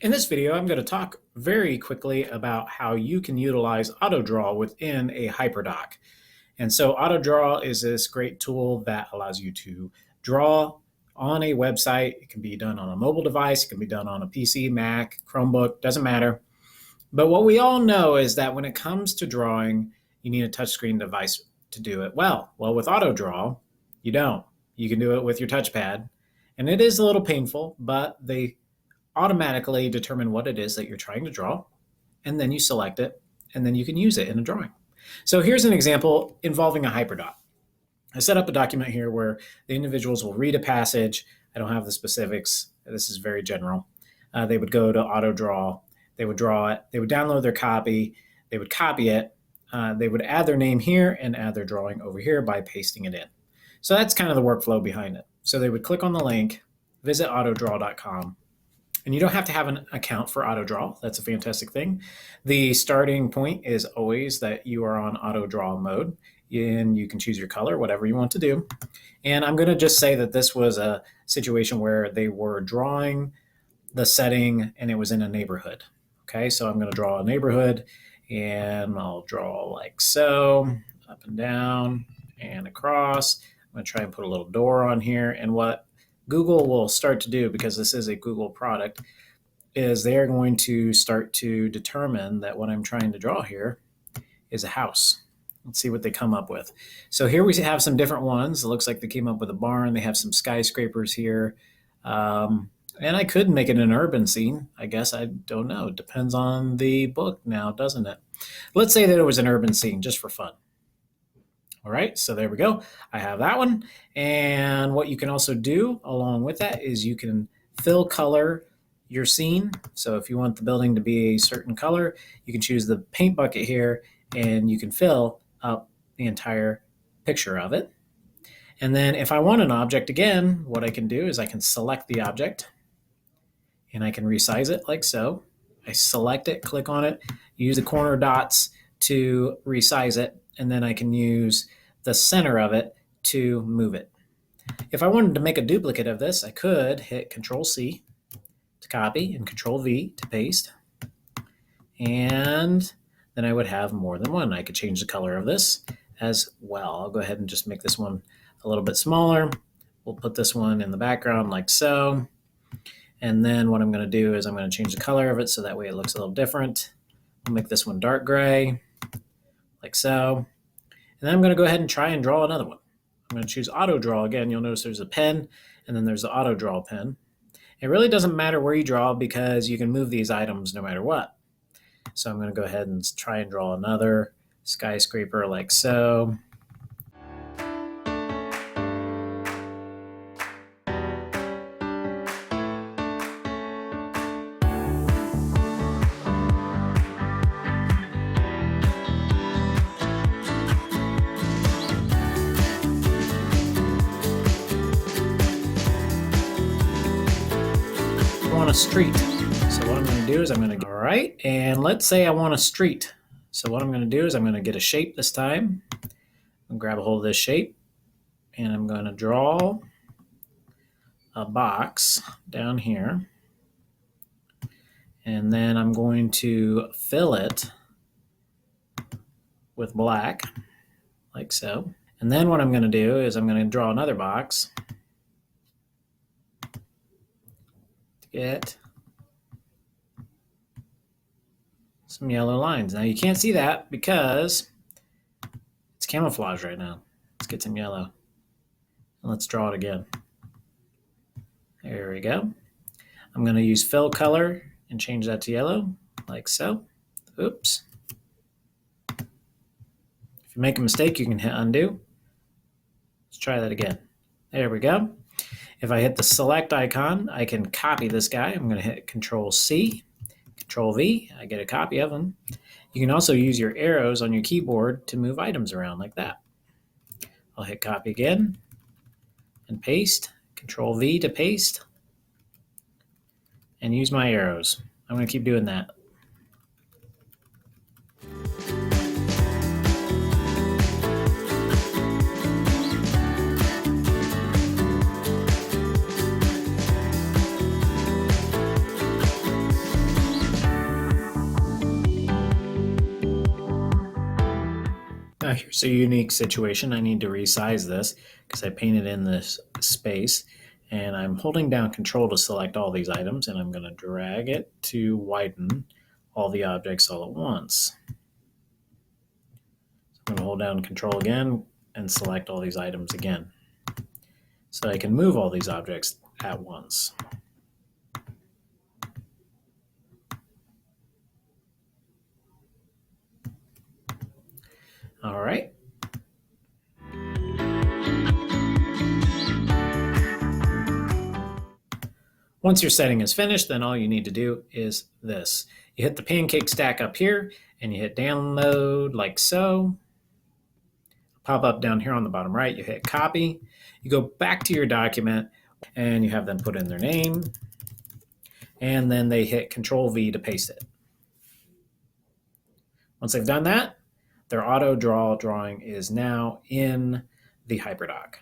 In this video, I'm going to talk very quickly about how you can utilize Autodraw within a Hyperdoc. And so Autodraw is this great tool that allows you to draw on a website. It can be done on a mobile device. It can be done on a PC, Mac, Chromebook, doesn't matter. But what we all know is that when it comes to drawing, you need a touchscreen device to do it well. Well, with Autodraw, you don't. You can do it with your touchpad. And it is a little painful, but they automatically determine what it is that you're trying to draw, and then you select it, and then you can use it in a drawing. So here's an example involving a hyperdoc. I set up a document here where the individuals will read a passage. I don't have the specifics. This is very general. They would go to Autodraw. They would draw it. They would download their copy. They would copy it. They would add their name here and add their drawing over here by pasting it in. So that's kind of the workflow behind it. So they would click on the link, visit autodraw.com. And you don't have to have an account for Autodraw. That's a fantastic thing. The starting point is always that you are on Autodraw mode, and you can choose your color, whatever you want to do. And I'm going to just say that this was a situation where they were drawing the setting and it was in a neighborhood. Okay, so I'm going to draw a neighborhood, and I'll draw like so, up and down and across. I'm going to try and put a little door on here. And what Google will start to do, because this is a Google product, is they're going to start to determine that what I'm trying to draw here is a house. Let's see what they come up with. So here we have some different ones. It looks like they came up with a barn. They have some skyscrapers here. And I could make it an urban scene. I guess I don't know. It depends on the book now, doesn't it? Let's say that it was an urban scene just for fun. All right, so there we go. I have that one. And what you can also do along with that is you can fill color your scene. So if you want the building to be a certain color, you can choose the paint bucket here and you can fill up the entire picture of it. And then if I want an object again, what I can do is I can select the object and I can resize it like so. I select it, click on it, use the corner dots to resize it, and then I can use the center of it to move it. If I wanted to make a duplicate of this, I could hit Control-C to copy and Control-V to paste. And then I would have more than one. I could change the color of this as well. I'll go ahead and just make this one a little bit smaller. We'll put this one in the background like so. And then what I'm going to do is I'm going to change the color of it so that way it looks a little different. I'll make this one dark gray, like so. And then I'm going to go ahead and try and draw another one. I'm going to choose Autodraw again. You'll notice there's a pen, and then there's the Autodraw pen. It really doesn't matter where you draw because you can move these items no matter what. So I'm going to go ahead and try and draw another skyscraper like so. Want a street. So what I'm going to do is I'm going to, all right, and let's say I want a street. So what I'm going to do is I'm going to get a shape this time. I'm going to grab a hold of this shape, and I'm going to draw a box down here. And then I'm going to fill it with black, like so. And then what I'm going to do is I'm going to draw another box to get some yellow lines. Now you can't see that because it's camouflage right now. Let's get some yellow. And let's draw it again. There we go. I'm going to use fill color and change that to yellow, like so. Oops. If you make a mistake, you can hit undo. Let's try that again. There we go. If I hit the select icon, I can copy this guy. I'm going to hit Control-C. Control-V, I get a copy of them. You can also use your arrows on your keyboard to move items around like that. I'll hit copy again and paste. Control-V to paste. And use my arrows. I'm going to keep doing that. It's a unique situation. I need to resize this because I painted in this space, and I'm holding down Control to select all these items, and I'm going to drag it to widen all the objects all at once. So I'm going to hold down Control again and select all these items again so I can move all these objects at once. All right. Once your setting is finished, then all you need to do is this. You hit the pancake stack up here and you hit download like so. Pop up down here on the bottom right, you hit copy. You go back to your document and you have them put in their name, and then they hit Control V to paste it. Once they've done that, their auto draw drawing is now in the HyperDoc.